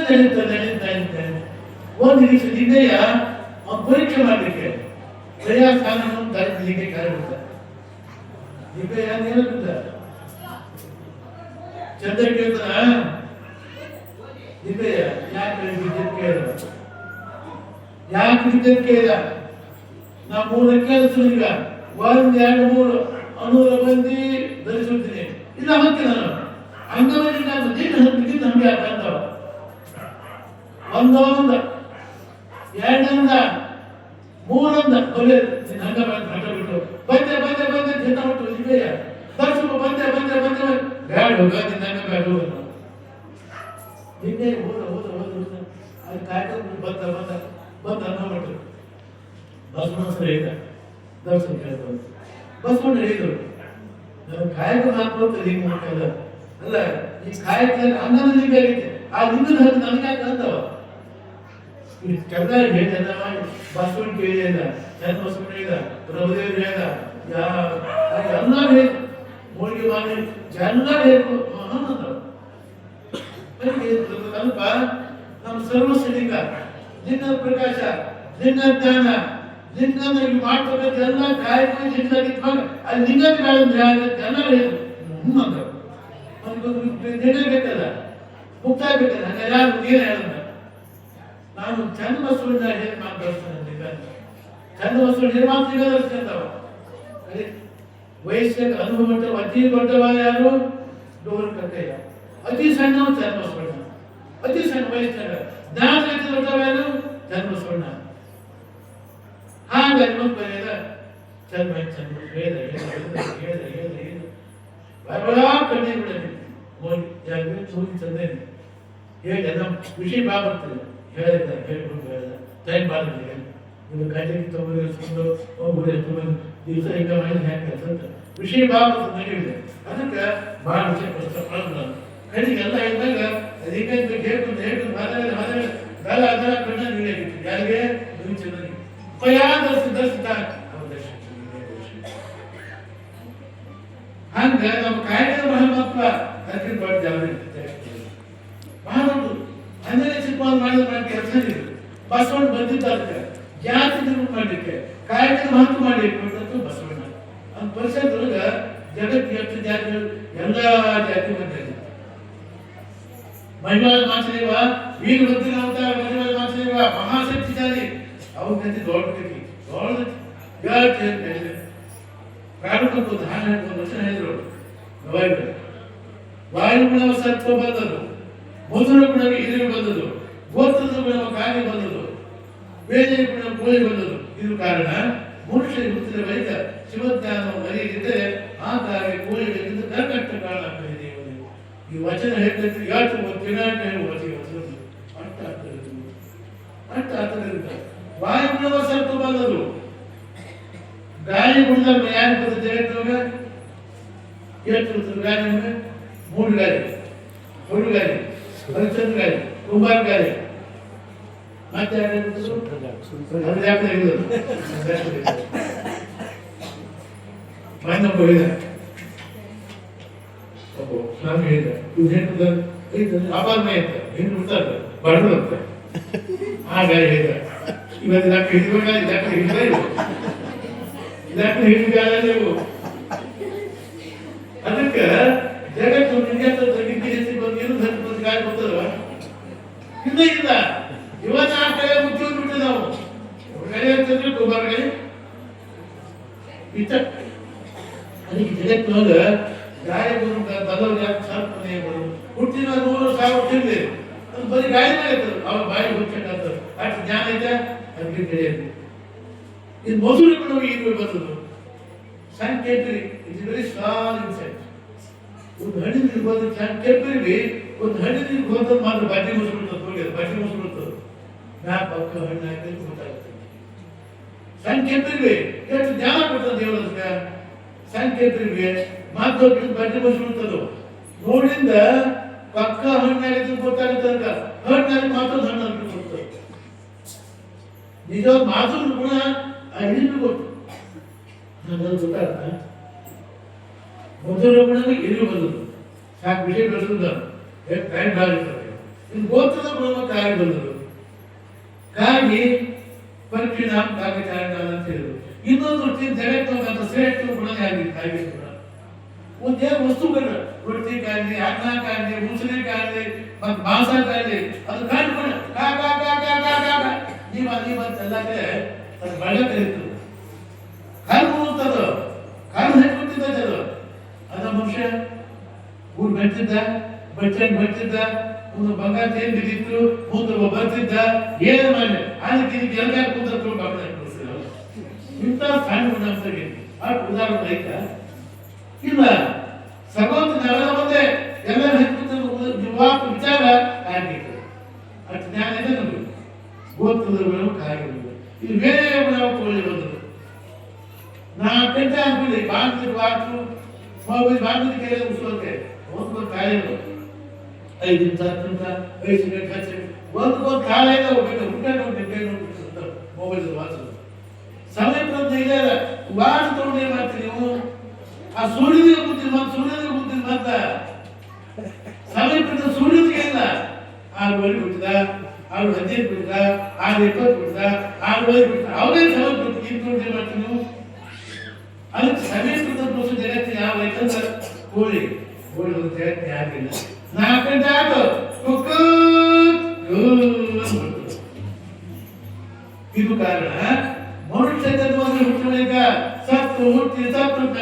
ನಡೀತಾ ಇರುತ್ತೆ. ಒಂದು ದಿವಸ ನಿನ್ನೆಯ ಪರೀಕ್ಷೆ ಮಾಡಲಿಕ್ಕೆ ಪ್ರಯಾಸ್ಥಾನವನ್ನು ತರಲಿಕ್ಕೆ ಕರೆಯುತ್ತೆ. ದಿವ್ಯ ಏನಾಗುತ್ತ ಚಂದ್ರ ಕೇಳ್ತಾನ, ದಿವ್ಯ ಯಾಕೆ ವಿದ್ಯುತ್ ಕೇಳ, ಯಾಕೆ ವಿದ್ಯುತ್ ಕೇಳ? ನಾ 3 ಕೆಲಸ ಈಗ 1 2 3 ಅನೂರ ಮಂದಿ ಧರಿಸುತ್ತೀನಿ. ಇಲ್ಲ ಮತ್ತೆ ನಾನು ಅಂಗವಾಗಿ ನಮ್ಗೆ ಯಾಕೆ ಅಂದವ ಒಂದೊಂದ 2 3 ಕೊಲೆ ಹಂಗ ಹಠ ಬಿಟ್ಟು ಬಂದೆ ಬಂದೆ ಬಂದೆ ಜನ ಬಿಟ್ಟು ದಿವ್ಯ ದರ್ಶಕ ಬಂದೆ ಬಂದೆ ಬಂದೆ ಬ್ಯಾಡ ಹೋಗ ನಿನ್ನ ಬ್ಯಾಡ ಹೋಗ ನಿನ್ನೆ ಹೋದ ಹೋದ ಹೋದ ಅದು ಕಾಯ್ಕೊಂಡು ಬಂದ ಬಂದ ಬಂದ ಅನ್ನೋಬಿಟ್ಟು ಬಸವಣ್ಣ ಹೇಳಿದ ದರ್ಶನ ಕೇಳಿದ್ರು. ಬಸವಣ್ಣ ಹೇಳಿದ್ರು ನಾನು ಕಾಯಕ ಮಾತ್ರ ಹಿಂಗೆ ಮಾಡ್ಕಲ್ಲ ಅಲ್ಲ, ಈ ಕಾಯಕ ಅನ್ನದ ಲಿಂಗ ಆಗೈತೆ, ಆ ಲಿಂಗದ ಹಂಗೆ ನನಗೆ ಯಾಕೆ ಅಂದವ ಕೆಲ ಹೇಳಿದ ಬಸವಣ್ಣ ಕೇಳಿಲ್ಲ, ಚಂದ ಬಸವಣ್ಣ ಹೇಳಿದ, ಪ್ರಭುದೇವ್ ಹೇಳಿದ, ಎಲ್ಲರೂ ಹೇಳಿ ಹೋಳಿಗೆ ಮಾಡಿ ಎಲ್ಲರೂ ಹೇಳ್ಕೊ ಅಲ್ಪ ನಮ್ಮ ಸರ್ವಸ್ವ ಲಿಂಗ, ಲಿಂಗದ ಪ್ರಕಾಶ, ಲಿಂಗ ಜ್ಞಾನ, ಲಿಂಗ ಮಾಡ್ತಕ್ಕಂಥ ಎಲ್ಲ ಕಾಯಕ ಲಿಂಗ ಅಲ್ಲಿ ಲಿಂಗ ಎಲ್ಲ ಹೇಳಿದ್ರು. ನಿರ್ಣಯ ಬೇಕಲ್ಲ, ಮುಕ್ತಾಯ ಬೇಕಲ್ಲ, ಹಂಗ ಯಾರು ನೀರು ಹೇಳಲ್ಲ. ನಾನು ಚಂದ ಬಸವಣ್ಣ ಹೇಳಿ ಮಾತಾಡ್ತೇನೆ, ಚಂದ ಬಸವಣ್ಣ ಹೇಳಿ ಮಾತಾಡ್ತಾವ. ವಯಸ್ಸಿಗೆ ಅನುಭವ ಮಟ್ಟ ಅತಿ ದೊಡ್ಡವ ಯಾರು? ಡೋರ್ ಕಟ್ಟೆಯ. ಅತಿ ಸಣ್ಣವ ಚಂದ ಬಸವಣ್ಣ, ಅತಿ ಸಣ್ಣ ವಯಸ್ಸಿನಾಗ. ಜ್ಞಾನ ಅತಿ ದೊಡ್ಡವ ಯಾರು? ಚಂದ ಬಸವಣ್ಣ. ಹಾಗೆ ಇನ್ನೊಂದು ಬರೆಯದ ಚಂದ ಚಂದ ಹೇಳ ಕಣ್ಣೀರು ಬಿಡಲಿ ಹೋಗಿ ಯಾಕೆ ಸೂಚಿ ತಂದೇನೆ ಹೇಳಿ ನಮ್ಮ ವಿಷಯ ಬಾ ಬರ್ತದೆ ಹೇಳಿದ್ದ ಹೇಳ್ಕೊಂಡು ಹೇಳಿದ ಟೈಮ್ ಬಾಳಿದೆ ನೀವು ಕೈಲಿಗೆ ತಗೊಂಡು ಹೋಗ್ಬಿಡಿ ದಿವಸ ಈಗ ಮಾಡಿ ಹ್ಯಾಂಗೆ ವಿಷಯ ಬಾ ಬರ್ತದೆ ನಡೆಯಿದೆ. ಅದಕ್ಕೆ ಭಾಳ ವಿಷಯ ನಾನು ಕೈಲಿಗೆಲ್ಲ ಇದ್ದಾಗ ಅದಕ್ಕೆ ಹೇಳ್ಕೊಂಡು ಹೇಳ್ಕೊಂಡು ಮಾತಾಡಿದ ಬೇಡ ಅದರ ಕಣ್ಣ ನೀಡಾಗಿತ್ತು ಯಾರಿಗೆ ನೀವು ಚೆನ್ನಾಗಿ ದರ್ಶಿತ ಹಂಗ ನಮ್ಮ ಕಾಯ್ದೆ ಮಹತ್ವ ಅದಕ್ಕೆ ದೊಡ್ಡ ಜಾಗೃತಿ ಬಹಳ ಅಂಜನೇ ಸಿಂಪಲ್ ಮಾಡಿದ ಕೆಲಸ ಇದು. ಬಸವಣ್ಣ ಬಂದಿದ್ದ ಅದಕ್ಕೆ ಜಾತಿ ನಿರ್ಮಾಣ ಮಾಡಲಿಕ್ಕೆ ಕಾಯ್ದೆ ಮಹತ್ವ ಮಾಡಿ ಕೊಟ್ಟದ್ದು ಬಸವಣ್ಣ. அந்த ಪರಿಸರದೊಳಗ ಜಗತ್ತಿಗೆ ಎಷ್ಟು ಜಾತಿ ಎಲ್ಲ ಜಾತಿ ಬಂದಿದೆ. ಮಹಿಳಾ ಮಾಸದೇವ ವೀರ ಭದ್ರನಾಥ ಮಹಿಳಾ ಮಾಸದೇವ ಮಹಾಶಕ್ತಿಶಾಲಿ ಅವ್ರ ಗತಿ ದೊಡ್ಡ ಗತಿ ದೊಡ್ಡ ಪ್ರಾರಂಭಕ್ಕೂ ಧಾನ ಒಂದು ವರ್ಷ ಹೇಳಿದ್ರು. ವಾಯುಗುಣವ ಸರ್ಪ ಬಂದದು, ಮಧುರ ಗುಣಕ್ಕೆ ಹಿರಿಯ ಬಂದದು, ಗೋತ್ರದ ಗುಣವ ಕಾಗೆ ಬಂದದು, ವೇದ ಗುಣ ಕೋಳಿ ಬಂದದು. ಇದು ಕಾರಣ ಮನುಷ್ಯ ಹುಟ್ಟಿದ ಬಳಿಕ ಶಿವಜ್ಞಾನವು ಮರೆಯದಿದ್ದರೆ ಆ ಕಾಗೆ ಕೋಳಿಗಳಿಂದ ಕರ್ಕಟ್ಟ ಕಾರಣ ಆಗ್ತದೆ. ಈ ವಚನ ಹೇಳ್ತೈತಿ ಯಾಕೆ ತಿರುಗಾಟ ಅರ್ಥ ಆಗ್ತದೆ. ವಾಯುಗುಣವ ಸರ್ಪ ಬಂದದು, ಗಾಳಿ ಗುಣದ ಯಾರು ಬರ್ತದೆ ಜಗತ್ತೊಳಗ? ಎಷ್ಟು ಗಾಳಿ? 3 ಗಾಳಿ, ಹೊರು ಗಾಳಿ, ಹರಿಚಂದ್ರ ಗಾಳಿ, ಕುಂಬಾರ ಗಾಳಿ, ಮತ್ತೆ ಮೈನಪ್ಪ ಹೇಳಿದ ನಾನು ಹೇಳಿದ ಇವು ಆಭಾರಮಯ ಅಂತ ಹೆಣ್ಣು ಬಿಡ್ತಾರೆ ಬಡರು ಅಂತ. ಆ ಗಾಳಿ ಹೇಳಿದ ಇವತ್ತು ಡಾಕ್ಟರ್ ಹಿಡಿದ ಡಾಕ್ಟರ್ ಹಿಡಿದ ಡಾಕ್ಟರ್ ಹಿಡಿದ ನೀವು. ಅದಕ್ಕೆ ಜಗತ್ತು ಬಂದು ಗಾಳಿ ಬರ್ತದವ ಇಲ್ಲ ಇಲ್ಲ. ಇವತ್ತು ಆ ಕಡೆ ಮುಚ್ಚಿ ಬಿಟ್ಟು ನಾವು ಗಾಳಿ ಅಂತಂದ್ರೆ ಕುಂಬಾರ ಗಾಳಿ ಇಷ್ಟ. ಅದಕ್ಕೆ ಜಗತ್ತಿನೊಳಗ ಗಾಳಿ ಬರೋದು ಯಾಕೆ ಸ್ವಲ್ಪ ಹುಟ್ಟಿನ 100,000 ತಿಂದೆ ಅದು ಬರೀ ಗಾಳಿ ಆಗತ್ತದ. ಅವ್ರ ಬಾಯಿ ಹುಚ್ಚಾಗ್ತದೆ. ಅಷ್ಟು ಜ್ಞಾನ ಐತೆ ಅದಕ್ಕೆ ತಿಳಿಯದು. ಇದು ಮಧುರ ಗುಣವಾಗಿ ಈಗ ಬರ್ತದೆ. ಸಂಕೇತರಿ it is very small insect. ಒಂದು ಹಣ್ಣಿನ ಇರ್ಬೋದು ಸಂಕೇತರಿ ಒಂದು ಹಣ್ಣಿನ ಹೋದ ಮಾತ್ರ ಬಡ್ಡಿ ಮೊಸರು ಹೋಗಿ ಬಡ್ಡಿ ಮೊಸರು ನಾ ಪಕ್ಕ ಹಣ್ಣು ಹಾಕಿದ್ರೆ ಗೊತ್ತಾಗುತ್ತೆ. ಸಂಕೇತರಿಗೆ ಎಷ್ಟು ಜ್ಞಾನ ಕೊಡ್ತದೆ ದೇವರದಕ್ಕೆ. ಸಂಕೇತರಿಗೆ ಮಾತು ಬಡ್ಡಿ ಮೊಸರು ನೋಡಿಂದ ಪಕ್ಕ ಹಣ್ಣಾಗಿದ್ದು ಗೊತ್ತಾಗುತ್ತೆ. ಹಣ್ಣಾಗಿ ಮಾತೊಂದು ಹಣ್ಣು ಅಂತ ಕೊಡ್ತದೆ. ನಿಜ ಮಾತೊಂದು ಗುಣ ಹಿರಿಮೆ ಗೊತ್ತು ನನ್ನದು ಗೊತ್ತಾಗ್ತ. ಮಧುರ ಗುಣ ಹಿರಿಮೆ ಬಂದದ್ದು ಸಾಕು ವಿಷಯ ಬೆಳೆದ ಟೈಮ್ ಭಾಳ ಇರ್ತದೆ. ಇದು ಗೋತ್ರದ ಪ್ರಮುಖ ಕಾಯಿ ಬಂದರು. ಕಾಗಿ ಪರಿಣಾಮ ಕಾಗಚಾರ ಅಂತ ಹೇಳಿದ್ರು. ಇನ್ನೊಂದು ಜಗತ್ತು ಶ್ರೇಷ್ಠ ಗುಣನೇ ಆಗಿದೆ ಕಾಗಿ ಕೂಡ. ಒಂದೇ ವಸ್ತುಗಳು ರೊಟ್ಟಿ ಕಾಗಲಿ, ಅನ್ನ ಕಾಗಲಿ, ಮುಸುಳಿ ಕಾಗಲಿ, ಮತ್ತು ಮಾಂಸ ಕಾಗಲಿ, ಅದು ಕಾಣ್ಕೊಂಡು ನೀವಂತೆಲ್ಲಕ್ಕೆ ಅದು ಬಳ್ಳ ಕರೀತು. ಕಾಲು ಮುಳುತ್ತದು, ಕಾಲು ಹೆಚ್ಕೊತಿದ್ದದು. ಅದ ಮನುಷ್ಯ ಊರು ಬೆಳ್ತಿದ್ದ, ಬರ್ತಿದ್ದ, ಒಂದು ಬಂಗಾರ ಏನ್ ಬಿದ್ದಿತ್ತು, ಮುಂದೆ ಬರ್ತಿದ್ದ, ಏನು ಮಾಡಿ ಅದಕ್ಕೆ ಇದಕ್ಕೆ ಎಲ್ಲ ಕೂತು ಗಮನ ಕೊಡ್ತಿದ್ರು. ಇಂಥ ಸಣ್ಣ ಗುಣಾಂಶಗೆ ಆ ಉದಾಹರಣೆ ಆಯ್ತಾ ಇಲ್ಲ. ಸರ್ವೋತ್ತಮ ಒಂದೇ ಎಲ್ಲ ವಿಚಾರ ಆಗಿತ್ತು. ಅಷ್ಟು ಜ್ಞಾನ ಇದೆ ನಮಗೆ. ಗೋತ್ರಗಳು ಕಾರ್ಯಗಳು ಇದು ಬೇರೆ ನಾವು ಕೊಳ್ಳಿ ಬಂದರು. ನಾ ಕಂಡ ಅನ್ಕೊಳ್ಳಿ ಬಾಂಧಿ ವಾಕು ಬಾಂಧಿ ಕೈ ಉಳಿಸೋಕೆ ಒಂದು ಕಾಯಿಗಳು 5 ನಿಮಿಷ 10 ನಿಮಿಷ 5 ಸೆಕೆಂಡ್ 10 ಸೆಕೆಂಡ್ ಒಂದು ಕಾಯಿಲೆ ಹೋಗ್ಬೇಕು. ಊಟ ಮೊಬೈಲ್ ವಾಚ್ ಸಮಯ ಪ್ರಜ್ಞೆ ಇದೆ. ವಾಚ್ ತಗೊಂಡು ಏನ್ ಮಾಡ್ತೀರಿ ನೀವು? ಆ ಸೂರ್ಯನಿಗೆ ಕೂತಿದ್ ಮತ್ತ ಸಮಯ ಪ್ರಜ್ಞೆ ಸೂರ್ಯನಿಗೆ ಇಲ್ಲ. 6 ಬಿಟ್ಟಿದ, 6:15 ಬಿಟ್ಟಿದ, 6:20 ಬಿಟ್ಟಿದ, 6:5 ಬಿಟ್ಟಿದ, ಅವರೇ ಸಮಯ ಪ್ರಜ್ಞೆ ಇಟ್ಕೊಂಡು ಏನ್ ಮಾಡ್ತೀವಿ ನೀವು? ಅದಕ್ಕೆ ಸಮಯ ಪ್ರಜ್ಞೆ ಜಗತ್ತಿನ ಯಾವ ಯಾಕಂದ್ರೆ ಕೋಳಿ ಜಗತ್ತಿನ ಯಾರಿಲ್ಲ. 4 ಗಂಟೆ ಆಯ್ತು ಇದು ಕಾರಣ. ಮನುಷ್ಯ ಜನ್ಮದಲ್ಲಿ ಹುಟ್ಟಿದಾಗ ಸತ್ತು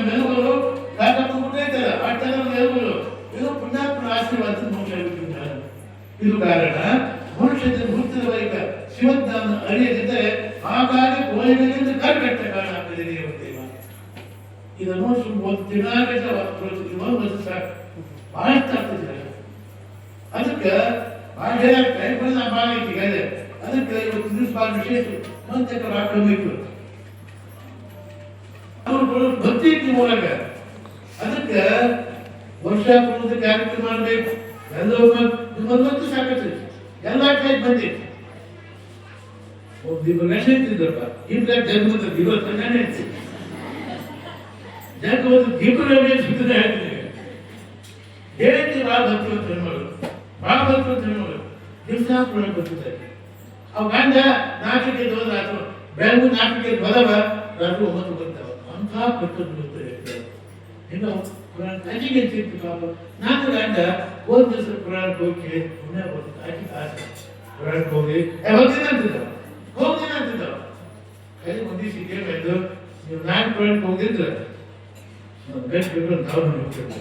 ಬೆಲುಗಳು ಹುಟ್ಟೈತಲ್ಲ ಅಟ್ಟದ ಬೆಲುಗಳು ಇದು ಪುಣ್ಯಾತ್ಮನ ಆಶೀರ್ವಾದ ಮನುಷ್ಯ ಹುಟ್ಟಿದ್ದಾರೆ. ಇದು ಕಾರಣ. ಮನುಷ್ಯ ಜನ್ಮ ಹುಟ್ಟಿದ ಬಳಿಕ ಶಿವಜ್ಞಾನ ಅರಿಯದಿದ್ದರೆ ಆಗಾಗ ಕೋಳಿಗಳಿಂದ ಕಟ್ಟೆ ಕಾರಣ ಆಗ್ತದೆ. ಇದನ್ನು ಒಂದು ದಿನಾಗಟ್ಟ ಸಾಕು ಬಹಳಷ್ಟು ಆಗ್ತದೆ. ಅದಕ್ಕೆ ಅದಕ್ಕೆ ಇವತ್ತು ದಿವಸ ಭಾಳ ವಿಶೇಷ ಮಂಚಕ ಹಾಕಬೇಕು. ಅವರು ಭಕ್ತಿ ಮೂಲಕ ಅದಕ್ಕೆ ವರ್ಷ ಪೂರ್ತಿ ಕಾರ್ಯಕ್ರಮ ಮಾಡಬೇಕು. ಎಲ್ಲವೂ ಸಾಕಷ್ಟು ಎಲ್ಲ ಟೈಪ್ ಬಂದಿತ್ತು. ಒಬ್ಬ ಗಣೇಶ ಇರ್ತಿದ್ರಪ್ಪ ಇಬ್ಬರ ಜನ್ಮದ ಇವತ್ತು ಗಣೇಶ ಜನ್ಮ ಒಂದು ಇಬ್ಬರು ಸಿಗ್ತದೆ ಹೇಳ್ತೀನಿ. ಹೇಳ್ತಿ ಭಾಳ ಭಕ್ತಿ ಹೆಣ್ಮಗಳು, ಭಾಳ ಭಕ್ತಿ ಹೆಣ್ಮಗಳು ದಿವಸ ಪುರಾಣ ಬರ್ತಿದ್ದಾರೆ. ಅವ್ ಗಂಡ 4ಕ್ಕೆ ಹೋದ ಅಥವಾ ಬೆಳಗ್ಗೆ 4ಕ್ಕೆ ಬದವ ರಾತ್ರಿ 9 ಬರ್ತಾವ. ಅಂತ ಪುಸ್ತಕ ಇನ್ನು ಪುರಾಣ ಅಜಿಗೆ ಸಿಕ್ತು ಪಾಪ. ನಾನು ಗಂಡ ಒಂದು ದಿವಸ ಪುರಾಣಕ್ಕೆ ಹೋಗಿ ಕೇಳಿ ಪುಣ್ಯ ಬರ್ತಿದ್ದ ಆಕೆ ಆಸೆ ಪುರಾಣಕ್ಕೆ ಹೋಗಿ ಹೋಗ್ತೀನಿ ಅಂತಿದ್ದಾವ. ಕೈ ಒಂದು ದಿವಸ ಕೇಳಿದ್ದು ನೀವು 4 ಪುರಾಣಕ್ಕೆ ಹೋಗಿದ್ರೆ ಬೆಸ್ಟ್ ಬಿಟ್ಟು ನಾವು ಹೋಗ್ತಿದ್ದೆ.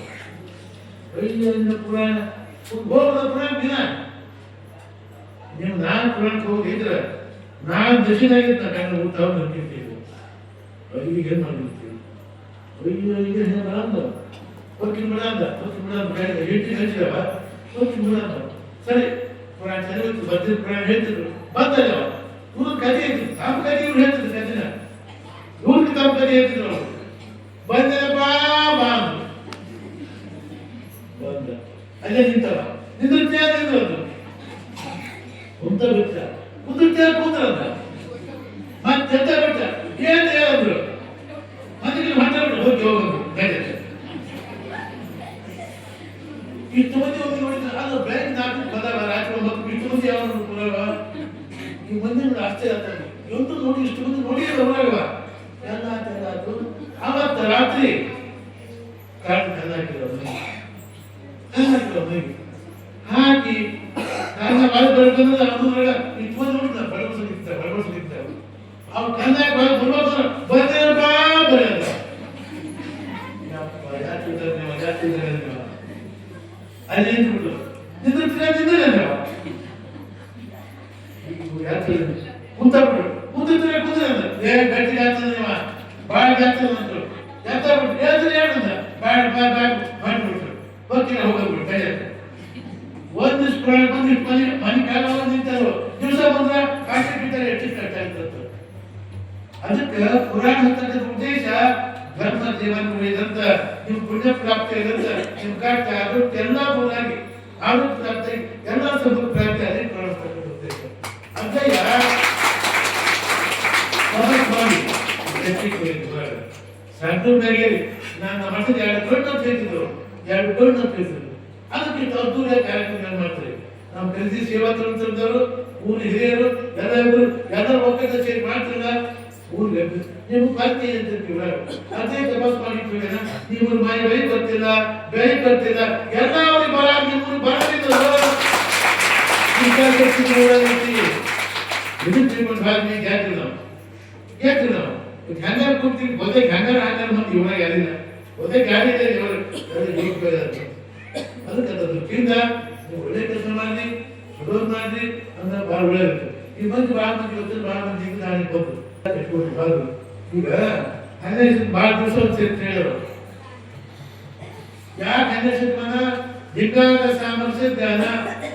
ಪುರಾಣ ಹೋಗೋದ ಪುರಾಣ ದಿನ ನೀವು 4 ಪುರಾಣಕ್ಕೆ ಹೋಗಿದ್ರೆ 4 ದಶಿನಾಗಿತ್ತು ಕಣ್ಣು ಊಟ ನಿಂತಿರ್ತೀವಿ. ಈಗ ಏನು ಮಾಡಿರ್ತೀವಿ? ಈಗ ಬರಂದ ಹೋಗಿ ಬಿಡಂದ ಹೇಳ್ತಿ ಹಚ್ಚಿದವ ಹೋಗಿ ಬಿಡಂದ. ಸರಿ ಪುರಾಣ ಚೆನ್ನಾಗಿತ್ತು ಬರ್ತಿದ್ರು. ಪುರಾಣ ಹೇಳ್ತಿದ್ರು ಬಂದಲ್ಲ ಇವ್ರ ಕಥೆ ಹೇಳ್ತಿದ್ರು. ತಮ್ಮ ಕಥೆ ಇವ್ರು ಹೇಳ್ತಿದ್ರು. ಕಥೆನ ಇವ್ರಿಗೆ ತಮ್ಮ ಕಥೆ ಹೇಳ್ತಿದ್ರು. ಅವರು ಬಂದಪ್ಪ ಬಾಂದು ಬಂದ ಅಲ್ಲೇ ನಿಂತವ ನಿಂದಿರ್ತಿದ್ರು. ಕುಂತ ಬಿಟ್ಟ ಕೂತ್ರಂತ ಮತ್ತೆ ಬಿಟ್ಟ ಏನ್ ಹೇಳಿದ್ರು ಮನೆಗೆ ಮಾತಾಡ್ಬಿಟ್ಟು ಹೋಗಿ ಹೋಗೋದು. ಇಷ್ಟು ಮಂದಿ ಹೋಗಿ ನೋಡಿದ್ರೆ ಅದು ಬ್ಯಾಂಕ್ 4 ಬಂದಾಗ ರಾತ್ರಿ 9 ಇಷ್ಟು ಮಂದಿ ಯಾವ ಪುರಾವ ಈ ಮಂದಿ ನೋಡಿ ಆಶ್ಚರ್ಯ ಆಗ್ತದೆ. ಇವತ್ತು ನೋಡಿ ಇಷ್ಟು ಮಂದಿ ನೋಡಿ ಹೊರಗವ ಎಲ್ಲ ಆಯ್ತು. ಆವತ್ತು ರಾತ್ರಿ ಕಾರಣ ಹಾಕಿ ಕಾರಣ ಬಾಯಿ ಬರ್ತಂದ್ರೆ ಅವನೊಳಗ ಇಷ್ಟು ಮಂದಿ ನೋಡಿದ ಬಡಬಡಿಸ್ಲಿಕ್ತಾವ ಅವ್ ಕನ್ನಾಗ ಬಾಯಿ ಬರ್ಬಾರ್ದು ಬರೆಯಲ್ಲ ಬರೆಯಲ್ಲ ಅಲ್ಲಿ ನಿಂತ್ಬಿಟ್ಟು ನಿಂತಿದ್ರೆ ಕುಂತಿದ್ರೆ ಏ ಗಟ್ಟಿಗೆ ಆಗ್ತದೆ ನೀವು ಬಾಳಿಗೆ ಆಗ್ತದೆ ಅಂತರು ಎತ್ತಾಬಿಟ್ಟು ಹೇಳ್ತಾರೆ ಹೇಳಂದ ಬ್ಯಾಡ ಮಾಡಿಬಿಟ್ರು ಹೋಗ್ತೀನಿ ಹೋಗ್ಬಿಟ್ಟು ಕೈ ಒಂದು ದಿವಸ ಬಂದಿಟ್ಟು ಮನೆ ಕಾಲ ನಿಂತರು ದಿವಸ ಬಂದ್ರೆ ಕಾಶಿ ಬಿಟ್ಟಾರೆ ಎಷ್ಟು ಕಷ್ಟ ಆಗ್ತದೆ. ಅದಕ್ಕೆ ಪುರಾಣ ಅಂತಕ್ಕಂಥ ಉದ್ದೇಶ ಧರ್ಮ ಜೀವನ ಇದಂತ ನಿಮ್ ಪುಣ್ಯ ಪ್ರಾಪ್ತಿ ಇದಂತ ನಿಮ್ ಕಾಟ ಅದಕ್ಕೆ ಎಲ್ಲ ಪೂರಾಗಿ ಆರೋಗ್ಯ ಪ್ರಾಪ್ತಿ ಎಲ್ಲ ಸುಖ ಪ್ರಾಪ್ತಿ ಅದೇ ಕಾಣಿಸ್ತಕ್ಕಂಥ ಉದ್ದೇಶ. ಅಜ್ಜಯ್ಯ ಸಣ್ಣ ಮೇಲೆ ನಾನು ಮಠದ 2 ಗಂಟೆ ಹೇಳ್ತಿದ್ರು 2 ಗಂಟೆ ಹೇಳ್ತಿದ್ರು. ಅದಕ್ಕೆ ದೂರ ಕಾರ್ಯಕ್ರಮ ಮಾಡ್ತಾರೆ. ನಾವು ಕಲಿಸಿ ಸೇವಾ ತಂತ್ರದವರು ಊರ ಹಿರಿಯರು ಎಲ್ಲರೂ ಒಕ್ಕದ ಸೇರಿ ಮಾಡ್ತಿಲ್ಲ ಊರಿಗೆ ನೀವು ಬರ್ತಿ ಅಂತಿರ್ತೀವಿ ಅದೇ ತಪಾಸ್ ಮಾಡಿರ್ತೀವಿ ನೀವು ಮನೆ ಬೆಳೆ ಬರ್ತಿಲ್ಲ ಎಲ್ಲ ಅವ್ರಿಗೆ ಬರ ನೀವು ಬರಲಿಲ್ಲ ಇದು ತಿಳ್ಕೊಂಡು ಭಾಗ ಗೆದ್ದಿಲ್ಲ ನಾವು ಹ್ಯಾಂಗಾರ ಕೊಡ್ತೀವಿ ಒದೇ ಹ್ಯಾಂಗಾರ ಮತ್ತೆ ಇವಾಗ ಯಾರಿಲ್ಲ ಒದೇ ಗಾಡಿ ಇದೆ ಅದಕ್ಕೆ ಅದಕ್ಕಿಂತ ನೀವು ಒಳ್ಳೆ ಕೆಲಸ ಮಾಡಿ ಸುಡೋದು ಮಾಡ್ರಿ ಅಂತ ಭಾಳ ಒಳ್ಳೆಯದು ಈ ಮಂದಿ ಭಾಳ ಮಂದಿ ಗೊತ್ತಿಲ್ಲ ಭಾಳ ಮಂದಿ ಈಗ ನಾನು ಗೊತ್ತು ಈಗ 12 ಭಾಳ ದಿವಸ ಅಂತ ಹೇಳೋರು ಯಾಕೆ 12 ಬಂದ ಲಿಂಗಾಂಗ ಸಾಮರ್ಥ್ಯ ಜ್ಞಾನ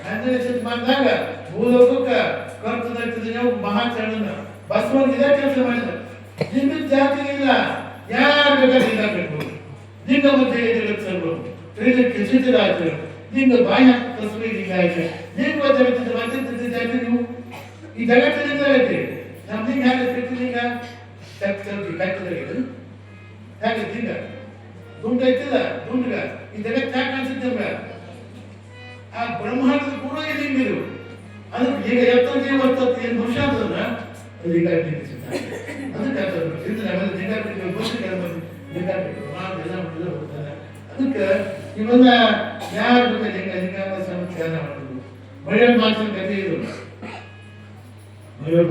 12 ಬಂದಾಗ ಭೂಲೋಕಕ್ಕೆ ಕರ್ತನಾಗ್ತದೆ ನಾವು ಮಹಾಚರಣ ಬಸವಣ್ಣ ಇದೇ ಕೆಲಸ ಮಾಡಿದ ಲಿಂಗದ ಜಾತಿ ಇಲ್ಲ ಯಾರು ಬೇಕಾದ್ರೆ ಲಿಂಗ ಕಟ್ಬೋದು ಲಿಂಗ ಮತ್ತೆ ಜಗತ್ಸರ್ಬೋದು ತ್ರಿಲಿಂಗ ಸಿದ್ಧರಾಜರು ಲಿಂಗ ಬಾಯ ತಸ್ಮೈ ಲಿಂಗ ಆಯ್ತು ಲಿಂಗ ಜಗತ್ತಿನ ಮತ್ತೆ ಜಾತಿ ನೀವು ಈ ಜಗತ್ತಿನಿಂದ ಐತಿ ನಮ್ಮ ಲಿಂಗ ಹೇಗೆ ಕಟ್ಟಿಲಿಂಗ ಕಟ್ಟಿದ್ರೆ ಹೇಗೆ ಲಿಂಗ ದುಂಡ ಐತಿಲ್ಲ ದುಂಡಗ ಈ ಜಗತ್ತು ಯಾಕೆ ಕಾಣಿಸುತ್ತೆ ಆ ಬ್ರಹ್ಮಾಂಡದ ಕೂಡ ಲಿಂಗ ಇದು ಅದಕ್ಕೆ ಈಗ ಎತ್ತಕ್ಕೆ ಬರ್ತದೆ ಏನು ಮನುಷ್ಯ ಅಂತಂದ್ರೆ ಲಿಂಗ ಅದಕ್ಕೆ ಇವೆಲ್ಲ ಯಾರ ಜೊತೆ ಲಿಂಗಾಂಗ ಸಮಸ್ಯೆ ಮಾಡೋದು ಮಳೆಯ ಮಾತಿನ ಕಥೆ ಇದು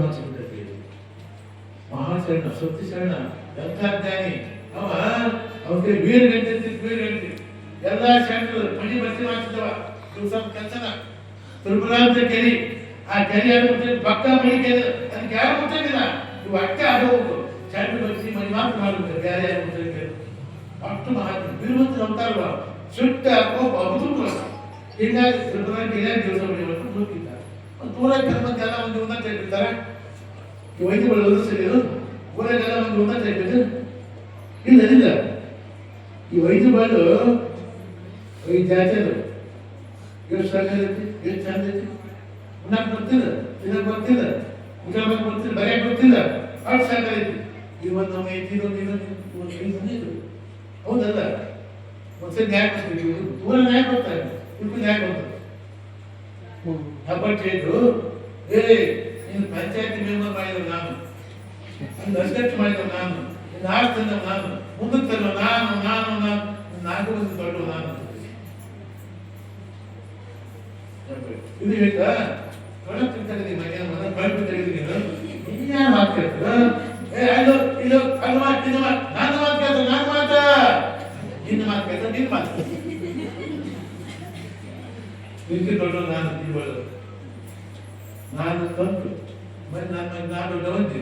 ಮಾತಿನ ಕಥೆ ಇದು ಮಹಾಶರಣ ಸತ್ಯಶರಣ ಎಂಥ ಜ್ಞಾನಿ ಅವ್ರಿಗೆ ವೀರಗಂಟೆ ಎಲ್ಲ ಶರಣರು ಮಣಿ ಭರ್ತಿ ಮಾಡ್ತಿದ್ದವ ದಿವಸ ಕೆಲಸನ ತುರ್ಬುರಾಂತ ಕೆರಿ ಆ ಕೆರಿ ಆಗ್ಬಿಟ್ಟು ಪಕ್ಕ ಮಣಿ ಕೆರೆ ಅದಕ್ಕೆ ಯಾರು ಗೊತ್ತಾಗಿಲ್ಲ ಇವು ಅಟ್ಟೆ ಆಗೋದು ಶರಣ ಭರ್ತಿ ಮಣಿ ಮಾತ್ರ ಮಾಡ್ಬೇಕು ಬೇರೆ ಯಾರು ಗೊತ್ತಾಗಿಲ್ಲ ಅಷ್ಟು ಮಹಾತ್ಮ ಬೀರುವಂತ ಅಂತಾರಲ್ಲ ಸುಟ್ಟ ಅಬುದು ಹೀಗಾಗಿ ತುರ್ಬುರಾಂತ ದಿವಸ ಮಣಿವನ್ನು ಮುಗಿದ್ದಾರೆ ದೂರ ಕೆಲವೊಂದು ಎಲ್ಲ ಒಂದು ಒಂದ ಟೈಪಿರ್ತಾರೆ ಈ ವೈದ್ಯಗಳು ಓದಿಸ್ತೀರಿ ಊರಾಗೆಲ್ಲ ಒಂದು ಒಂದ ಟೈಪಿದ್ದು ಇಲ್ಲ ಈ ವೈದ್ಯಗಳು ಈ ಜಾತಿ ಅದು ಎಷ್ಟು ಸಣ್ಣ ಐತಿ ಎಷ್ಟು ಚಂದ ಐತಿ ಉಣ್ಣಕ್ಕೆ ಬರ್ತಿಲ್ಲ ತಿನ್ನಕ್ಕೆ ಬರ್ತಿಲ್ಲ ಉಣ್ಣಕ್ಕೆ ಬರ್ತಿಲ್ಲ ಬರೆಯಕ್ಕೆ ಬರ್ತಿಲ್ಲ ಅಷ್ಟು ಸಾಕೈತಿ ಇವತ್ತು ನಮ್ಮ ಇನ್ನೊಂದು ಹೌದಲ್ಲ ಒಂದ್ಸರಿ ನ್ಯಾಯ ಕೊಡ್ತೀವಿ ದೂರ ನ್ಯಾಯ ಕೊಡ್ತಾರೆ ಇವ್ರು ನ್ಯಾಯ ಕೊಡ್ತಾರೆ ಹಬ್ಬಟ್ಟು ಹೇಳಿದ್ರು ನೀನು ಪಂಚಾಯತಿ ಮೆಂಬರ್ ಮಾಡಿದ್ರು ನಾನು ಅಧ್ಯಕ್ಷ ಮಾಡಿದ್ರು ನಾನು ಆರು ತಂದ ನಾನು ಮುಂದಕ್ಕೆ ತರುವ ನಾನು ನಾಲ್ಕು ಮಂದಿ ದೊಡ್ಡ ನಾನು ಇದು ಬೇಕಾ ತೊಡಕ್ ತಿಂತಾರೆ ಮನೆ ಬಳ್ಕು ತೆಗೆದಿದ್ದೀರ ಇನ್ಯಾರು ಮಾತಾಡ್ತಾರ ಅಲ್ಲೋ ಇಲ್ಲೋ ಅದು ಮಾತು ಇದು ಮಾತು ನಾನು ಮಾತು ನಿನ್ನ ಮಾತು ಕೇಳ್ತಾರೆ ನಿನ್ನ ಮಾತು ನಿಂತು ದೊಡ್ಡ ನಾನು ಇವರು ನಾನು ತಂತು ನಾನು ದೊಡ್ಡವಂತೆ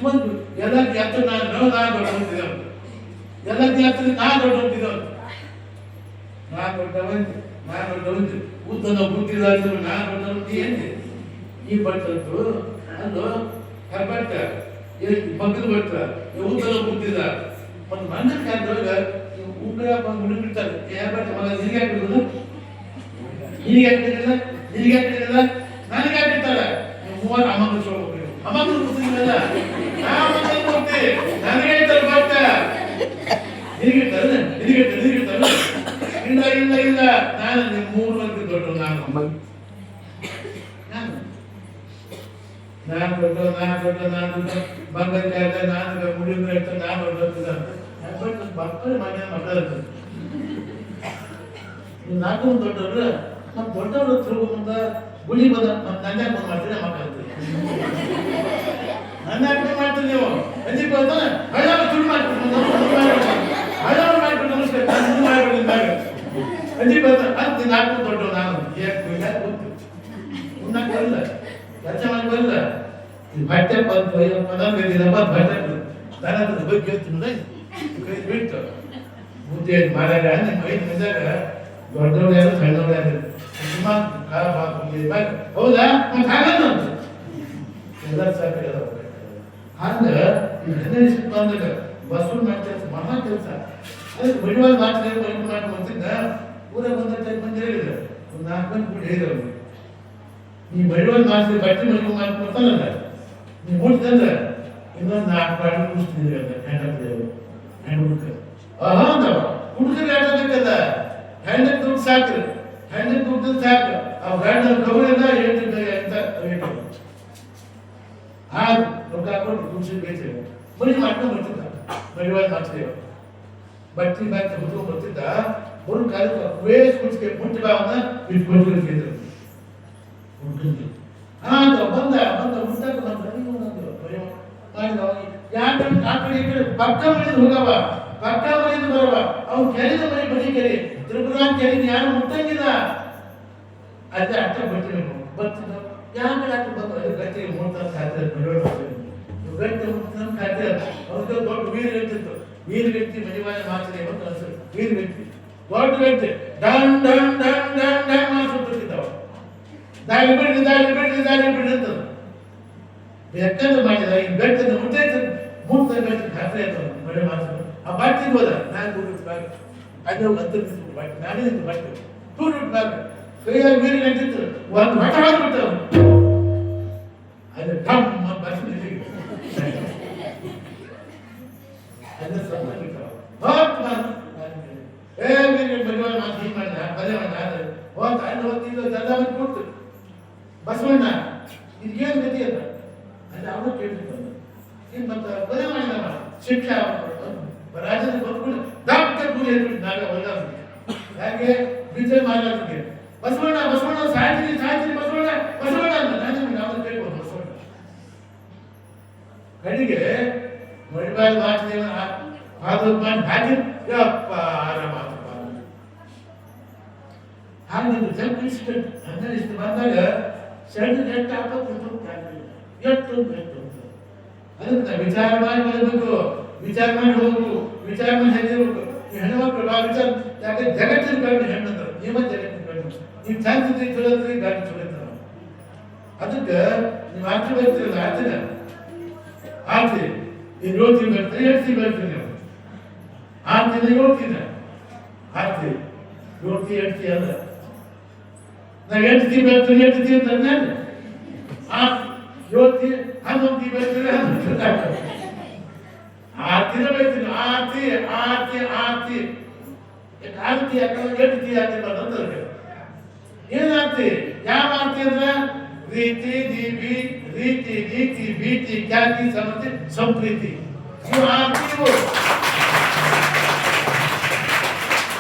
ಬಂತು ಎಲ್ಲ ಜಾತ್ರೆ ನಾನು ದೊಡ್ಡವಂತಿದ್ದೆ ಎಲ್ಲ ಜಾತ್ರೆ ನಾನು ದೊಡ್ಡವಂತೆ ಉದ್ದನ ಬುದ್ಧಿಲ್ಲ ನಾನು ದೊಡ್ಡವಂತಿ ಏನಿದೆ ಈ ಬಟ್ಟಂತು ಅದು ಬಟ್ಟ ಪಕ್ಕದ ಬಟ್ಟ ಉದ್ದನ ಬುದ್ಧಿಲ್ಲ ಒಂದು ಮಣ್ಣಿನ ಕಾಲದೊಳಗ ಉಂಗುರ ಬಿಡ್ತಾರೆ ಯಾವ ಬಟ್ಟ ಮಗ ನಿನಗೆ ಹಾಕಿರೋದು ನಿನಗೆ ಹಾಕಿರಲಿಲ್ಲ ನನಗೆ ಹಾಕಿರ್ತಾರೆ ಮೂವರು ಅಮ್ಮನ ಅಮ್ಮನ ಕೂತಿಲ್ಲ ನನಗೆ ಹೇಳ್ತಾರೆ ಬಟ್ಟ ನಿನಗಿರ್ತಾರೆ ಇಲ್ಲ ನಾನು ಮೂರು ಮಂದಿ ದೊಡ್ಡ ನಾನು ಬಂದ ನಾನು ಮುಡಿದ್ರೆ ಹೇಳ್ತಾರೆ ನಾನು ದೊಡ್ಡ ಮಕ್ಕಳು ಮನೆ ಮಕ್ಕಳು ನಾಲ್ಕು ದೊಡ್ಡವ್ರು ನಮ್ಮ ದೊಡ್ಡವರು ತಿರುಗು ಮುಂದೆ ಗುಳಿ ಬಂದ ನನ್ನ ಬಂದು ಮಾಡ್ತೀನಿ ಮಕ್ಕಳು ನನ್ನ ಯಾಕೆ ಮಾಡ್ತೀನಿ ನೀವು ಅಜ್ಜಿ ಬಂದ ಹಳ್ಳ ತುಳು ಮಾಡ್ತೀನಿ ಹಳ್ಳ ಮಾಡ್ಬಿಟ್ಟು ನಮಸ್ಕಾರ ನಾನು ಮಾಡ್ಬಿಟ್ಟಿದ್ದಾಗ ಅಜ್ಜಿ ಬಂದ ಅಂತ ನಾಲ್ಕು ದೊಡ್ಡ ನಾನು ಗೊತ್ತು ಉಣ್ಣಲ್ಲ ಕೆಲಸ ಮಾಡಿ ಬರಲ್ಲ ಬಟ್ಟೆ ಪದ ಬೇಕಿದಪ್ಪ ಬಟ್ಟೆ ನನ್ನ ಬಗ್ಗೆ ಬಿಟ್ಟು ಮುದ್ದೆ ಮಾಡಾಗ ನಿಮ್ಮ 5 ಮಂದಾಗ ದೊಡ್ಡವ್ರು ಯಾರು ಸಣ್ಣವ್ರು ಯಾರು ಹೌದಾ ಹಾಗಲ್ಲ ಎಲ್ಲ ಸಾಕ ಹಂಗ ಬಂದಾಗ ಬಸವಣ್ಣ ಮಾಡ್ತಾರೆ ಮಹಾ ಕೆಲಸ ಅದಕ್ಕೆ ಬಿಡುವಾಗ ಮಾತ್ರ ಮಾಡ್ತಿದ್ದ ಊರ ಬಂದ ಮಂದಿ ಹೇಳಿದ್ರು ಒಂದು 4 ಮಂದಿ ಕೂಡ ಹೇಳಿದ್ರು ನೀ ಬಡಿವಾಗ ಮಾಡ್ತೀವಿ ಬಟ್ಟೆ ಮಡಿಗೆ ಮಾಡ್ಕೊಡ್ತಾನಲ್ಲ ನೀವು ಮುಟ್ತಂದ್ರೆ ಇನ್ನೊಂದು 4 ಬಾಟಲ್ ಕುಡಿಸ್ತಿದ್ರಿ ಅಂತ ಹೆಣ್ಣು ಹುಡುಗರು ಆಡೋದಕ್ಕಲ್ಲ ಹೆಣ್ಣಕ್ಕೆ ದುಡ್ಡು ಸಾಕ್ರಿ ಹೆಣ್ಣಕ್ಕೆ ದುಡ್ಡು ಸಾಕು ಆ ಗಂಡ ಗೌರಿಲ್ಲ ಹೇಳ್ತಿದ್ದಾರೆ ಅಂತ ಆ ರೊಕ್ಕ ಹಾಕೊಂಡು ಖುಷಿ ಬೇಯ್ತೇವೆ ಮನೆ ಮಾಡ್ಕೊಂಡು ಬರ್ತಿದ್ದ ಮರಿವಾದ ಮಾಡ್ತೇವೆ ಬಟ್ಟಿ ಬ್ಯಾಗ್ ಹುಡುಗ ಬರ್ತಿದ್ದ ಒಂದು ಕಾಲಕ್ಕೆ ವೇಸ್ ಕುಡಿಸ್ಕೆ ಮುಂಚೆ ಬಾವನ್ನ ಇಟ್ಕೊಂಡು ಬಂದ ಮುಟ್ಟಾಕ ಯಾಕೆ ಆ ಕಡೆ ಈ ಕಡೆ ಪಕ್ಕ ಮನೆಯಿಂದ ಹೋಗವ ಪಕ್ಕ ಮನೆಯಿಂದ ಬರವ ಅವ್ನು ಕೆರೆದ ಮನೆ ಬರೀ ಕೆರೆ ತ್ರಿಪುರ ಕೆರೆ ಯಾರು ಮುಟ್ಟಂಗಿಲ್ಲ ಅದೇ ಅರ್ಥ ಬರ್ತಿರ್ಬೇಕು ಬರ್ತಿದ್ದ ಯಾಕೆ ಬಂದು ಗಟ್ಟಿ ಮೂಡ್ತಾ ಖಾತೆ ಗಟ್ಟಿ ನಮ್ಮ ಖಾತೆ ಅವ್ರಿಗೆ ದೊಡ್ಡ ವೀರ ವ್ಯಕ್ತಿತ್ತು ವೀರ ವ್ಯಕ್ತಿ ಮನೆವಾದ ಮಾತಿದೆ ಅಂತ ಅನ್ಸುತ್ತೆ ವೀರ ವ್ಯಕ್ತಿ ದೊಡ್ಡ ವ್ಯಕ್ತಿ ಡನ್ ಡನ್ ಡನ್ ಡನ್ ಡನ್ ಮಾಡ್ತಿದ್ದಾವ ದಾರಿ ಬಿಡ್ರಿ ಅಂತ ಬೆಕ್ಕಂದು ಮಾಡಿದ ಈ ಬೆಟ್ಟದ ಮುಟ್ಟೆ ಮೂರ್ತ ಬೆಟ್ಟ ಖಾತ್ರಿ ಆಯ್ತು ಮಳೆ ಮಾತು ಆ ಬಾಟ್ಲಿ ಹೋದ ನಾನು ಕೂಡಿಟ್ಟು ಬಾಗ ಅದು ಹತ್ತು ಬಾಟ್ಲಿ ನಾನೇ ನಿಂತು ಬಾಟ್ಲಿ ಕೂಡಿಟ್ಟು ಬಾಗ ಕೈಯಾಗಿ ವೀರ ಗಂಟಿತ್ತು ಒಂದು ಮಠ ಆಗ್ಬಿಟ್ಟು ಅದು ಟಮ್ ಬಾಟ್ಲಿ ಬಸವಣ್ಣ ಇದಕ್ಕೇನು ಗತಿ ಅಂತ ಅಲ್ಲಿ ಅವರು ಕೇಳ್ತಿದ್ದ ಇನ್ನು ಮತ್ತೆ ಬದೇ ಮಾಡಿದವ ಶಿಕ್ಷಾ ರಾಜ್ಯದ ಬಂದ್ಕೊಂಡು ಡಾಕ್ಟರ್ ಕೂಲಿ ಹೇಳ್ಬಿಟ್ಟು ನಾವೇ ಹೊರಗೆ ಹಾಗೆ ವಿಜಯ ಮಾತಾಡ್ತಿದ್ದೆ ಬಸವಣ್ಣ ಸಾಯ್ತೀನಿ ಬಸವಣ್ಣ ಅಂತ ನಾನು ನಾವು ಕೇಳ್ಬೋದು ಬಸವಣ್ಣ ಕಡೆಗೆ ಮಡಿಬಾಯಿ ಮಾತಿನ ಅದು ಮಾಡಿ ಹಾಕಿ ಯಪ್ಪ ಆರಾಮ ಹಾಗೆ ಜಂಪ್ ಇನ್ಸಿಡೆಂಟ್ ಅಂದರೆ ಇಷ್ಟು ಬಂದಾಗ ಸಣ್ಣ ಎಷ್ಟು ಎಷ್ಟು ಅದಕ್ಕೆ ವಿಚಾರ ಮಾಡಿ ಬರಬೇಕು ವಿಚಾರ ಮಾಡಿ ಹೋಗ್ಬೇಕು ವಿಚಾರ ಮಾಡಿ ಹೇಳಿರ್ಬೇಕು ಹೆಣ್ಮಕ್ಳು ಭಾಳ ವಿಚಾರ ಯಾಕೆ ಜಗತ್ತಿನ ಕಣ್ಣು ಹೆಣ್ಣಂದ್ರೆ ನಿಮ್ಮ ಜಗತ್ತಿನ ಕಣ್ಣು ನೀವು ಚಾನ್ಸ್ ಚಲೋದ್ರಿ ಗಾಡಿ ಚಲೋತ್ತಾರ ಅದಕ್ಕೆ ನೀವು ಆರ್ತಿ ಬರ್ತೀರಲ್ಲ ಆರ್ತಿ ಈಗ 7 ತಿಂಗಳು ಬರ್ತೀರಿ 8 ತಿಂಗಳು ಬರ್ತೀರಿ ನೀವು 6 ತಿಂಗಳು 7 ತಿಂಗಳು ಆರ್ತಿ 7 ತಿಂಗಳು ಅಲ್ಲ ನಾವು 8 ತಿಂಗಳು ಬರ್ತೀರಿ 8 ತಿಂಗಳು ತಂದೆ ಜ್ಯೋತಿ 11 ತಿಂಗಳು ಬರ್ತೀರಿ ಆರ್ತಿನ ಬರ್ತೀನಿ ಆರ್ತಿ ಯಾಕಂದ್ರೆ 8 ತಿ ಆರ್ತಿ ಬರ್ತದೆ ಏನಾರ್ತಿ ಯಾವ ಆರ್ತಿ ಅಂದ್ರೆ ರೀತಿ ದೀವಿ ರೀತಿ ಭೀತಿ ಖ್ಯಾತಿ ಸಮತೆ ಸಂಪ್ರೀತಿ ಇವು ಆರ್ತಿವು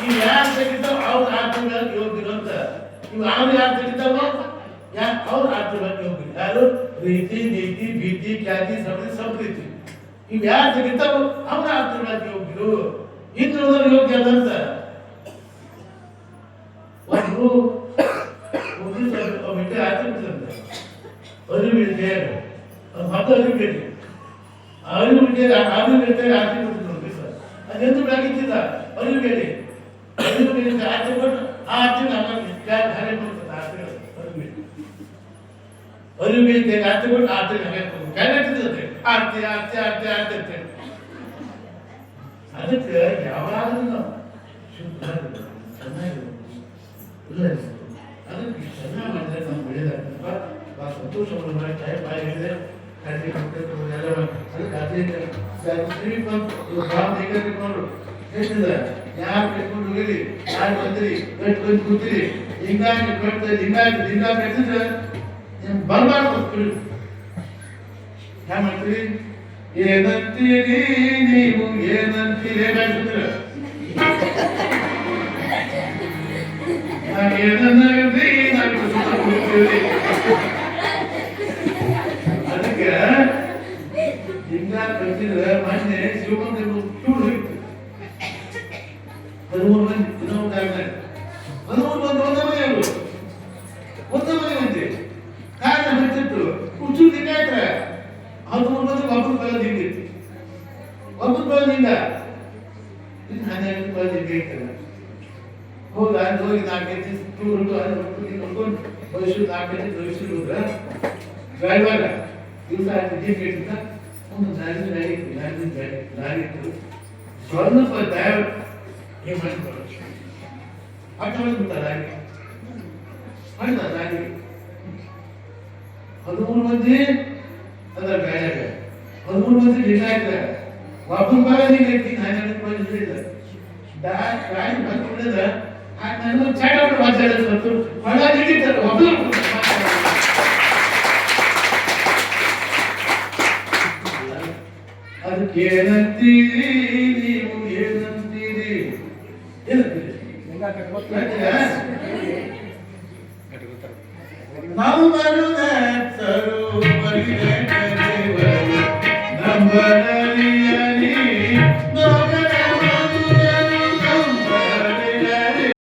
ಇವು ಯಾರು ತೆಗಿತಾವ ಅವ್ರ ಆರ್ತಿಗಳಿಗೆ ಯೋಗ್ಯರು ಅಂತ ಇವು ಅವ್ರು ಯಾರು ತೆಗಿತಾವ ಅವ್ರ ಆರ್ತಿಗಳಿಗೆ ಯೋಗ್ಯರು ಯಾರು ರೀತಿ ನೀತಿ ಭೀತಿ ಖ್ಯಾತಿ ಸಮತೆ ಸಂಪ್ರೀತಿ ಇವು ಯಾರು ತೆಗಿತಾವ ಅವ್ರ ಆರ್ತಿಗಳಿಗೆ ಯೋಗ್ಯರು ಇನ್ನು ಯೋಗ್ಯ ಅದಂತ ಒಂದು ಬಿಟ್ಟು ಆಚೆ ಬಿಡ್ತಂತೆ ಅರಿವಿಗೆ ಮತ್ತೆ ಅರಿವಿಗೆ ಆಚೆ ಬಿಡ್ತೀನಿ ಸರ್ ಅದೆಂದು ಬೆಳಗಿದ್ದಿಲ್ಲ ಅರಿವಿಗೆ ಆಚೆ ಕೊಟ್ಟು ಆ ಆಚೆ ಹಾಗೆ ಕೊಡ್ತದೆ ಅರಿವಿಗೆ ಆಚೆ ಕೊಟ್ಟು ಆಚೆ ಹಾಗೆ ಕೆಳಗಿರ್ತದೆ ಆರ್ತಿ ಅಂತ ಅದಕ್ಕೆ ಯಾವಾಗಲೂ ನಾವು ಶುದ್ಧ ಇಲ್ಲ ಅದಕ್ಕೆ ಚೆನ್ನಾಗಿ ಮಾಡಿದ್ರೆ ನಾವು ಬೆಳೆದಾಗ್ತದೆ ಭಾಳ ಸಂತೋಷವನ್ನು ಮಾಡಿ ಟೈಮ್ ಆಗಿದೆ ಕಟ್ಟಿ ಎಲ್ಲ ಅದಕ್ಕೆ ಅದೇ ಬಂದು ಹೇಳ್ತಿಲ್ಲ ಯಾರು ಕಟ್ಕೊಂಡು ಹೋಗಿರಿ ಯಾರು ಬಂದಿರಿ ಕಟ್ಕೊಂಡು ಕೂತಿರಿ ಹಿಂಗಾಗಿ ಕಟ್ತದೆ ಹಿಂಗಾಗಿ ಕಟ್ಟಿದ್ರೆ ಬರಬಾರ್ದು ಹ್ಯಾಂಗ ಮಾಡ್ತೀರಿ ಏನಂತೀರಿ ನೀವು ಏನಂತೀರಿ ಹೇಳ್ತಿದ್ರ ಅದಕ್ಕೆ ಹಿಂಗ ಕಟ್ಟಿದ್ರೆ ಮೊನ್ನೆ ಶಿವಮೊಗ್ಗ ಟೂರ್ ಹೋಯ್ತು 13 ಮಂದಿ 13 ಮಂದಿ ಒಂದೇ ಮನೆ ಮಂದಿ ಕಾರಣ ಬರ್ತಿತ್ತು ಹುಚ್ಚು ದಿನಾಯ್ತ 13 ಮಂದಿ ಒಬ್ಬರು ಬರೋದು ಹಿಂಗಿತ್ತು ಒಬ್ಬರು ಬರೋದು ಹಿಂಗ 12 ಮಂದಿ ಹಿಂಗೆ ಹೋಗಿ 4 ಟೂರ್ ನೋಡ್ಕೊಂಡು ಮೈಸೂರು 4 ಮೈಸೂರು ಹೋದ್ರ ಡ್ರೈವರ್ ದಿವಸ ಕೇಳ್ತಿದ್ದ ಒಂದು ಲಾರಿ ಸ್ವಲ್ಪ ಡ್ರೈವರ್ ಏನ್ ಮಾಡ್ತಾರೆ ಅಟ್ಟ ಮಾಡಿಬಿಟ್ಟ ಲಾರಿ ಮಾಡಿದ ಲಾರಿ 13 ಮಂದಿ ಅದ ಗಾಡಿಯಾಗ 13 ಮಂದಿ ಡಿಸೈಡ್ ಒಬ್ಬರು ಬಾಗ ಹಿಂಗೆ 12 ಮಂದಿ ಗಾಡಿ ಬಂದ್ಬಿಟ್ಟಿದ ನಾನು ಚಾಟ ಮಾತಾಡೋದು ಮಳ ಹಿಡಿತಾರೆ ಒಬ್ಬರು ಅದಕ್ಕೆ ಏನಂತೀರಿ ನೀವು ಏನಂತೀರಿ ನಾವು ಬರುದ